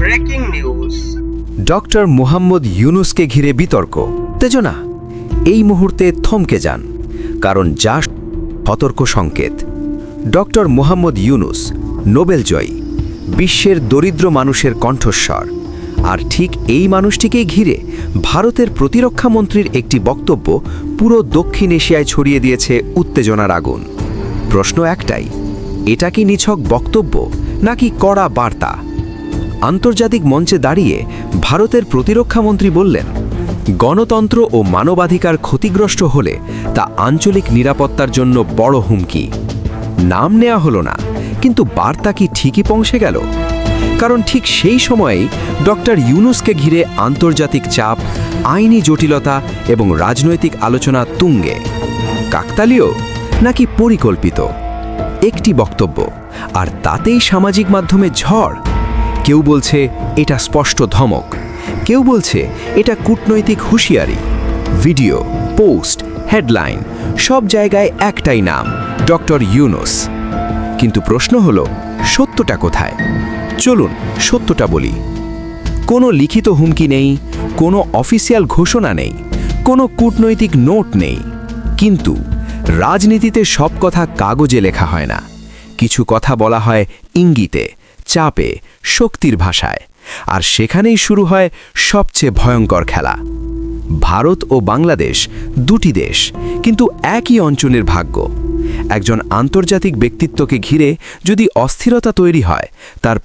Breaking news. Doctor Mohammad ইউনুসকে ঘিরে বিতর্ক উত্তেজনা এই মুহূর্তে থমকে যান, কারণ যা সতর্ক সংকেত। ডক্টর মোহাম্মদ ইউনুস নোবেলজয়ী, বিশ্বের দরিদ্র মানুষের কণ্ঠস্বর, আর ঠিক এই মানুষটিকেই ঘিরে ভারতের প্রতিরক্ষা মন্ত্রীর একটি বক্তব্য পুরো দক্ষিণ এশিয়ায় ছড়িয়ে দিয়েছে উত্তেজনার আগুন। প্রশ্ন একটাই, এটা কি নিছক বক্তব্য নাকি কড়া বার্তা? আন্তর্জাতিক মঞ্চে দাঁড়িয়ে ভারতের প্রতিরক্ষা মন্ত্রী বললেন, গণতন্ত্র ও মানবাধিকার ক্ষতিগ্রস্ত হলে তা আঞ্চলিক নিরাপত্তার জন্য বড় হুমকি। নাম নেওয়া হলো না, কিন্তু বার্তা কি ঠিকই পৌঁছে গেল? কারণ ঠিক সেই সময়েই ডক্টর ইউনুসকে ঘিরে আন্তর্জাতিক চাপ, আইনি জটিলতা এবং রাজনৈতিক আলোচনা তুঙ্গে। কাকতালীয় নাকি পরিকল্পিত? একটি বক্তব্য, আর তাতেই সামাজিক মাধ্যমে ঝড়। কেউ বলছে এটা স্পষ্ট ধমক, কেউ বলছে এটা কূটনৈতিক হুঁশিয়ারি। ভিডিও, পোস্ট, হেডলাইন সব জায়গায় একটাই নাম, ডক্টর ইউনুস। কিন্তু প্রশ্ন হলো, সত্যটা কোথায়? চলুন সত্যটা বলি। কোনো লিখিত হুমকি নেই, কোনো অফিসিয়াল ঘোষণা নেই, কোনো কূটনৈতিক নোট নেই। কিন্তু রাজনীতিতে সব কথা কাগজে লেখা হয় না। কিছু কথা বলা হয় ইঙ্গিতে, চাপে, শক্তির ভাষায়। আর সেখানেই শুরু হয় সবচেয়ে ভয়ঙ্কর খেলা। ভারত ও বাংলাদেশ দুটি দেশ, কিন্তু একই অঞ্চলের ভাগ্য। একজন আন্তর্জাতিক ব্যক্তিত্বকে ঘিরে যদি অস্থিরতা তৈরি হয়, তার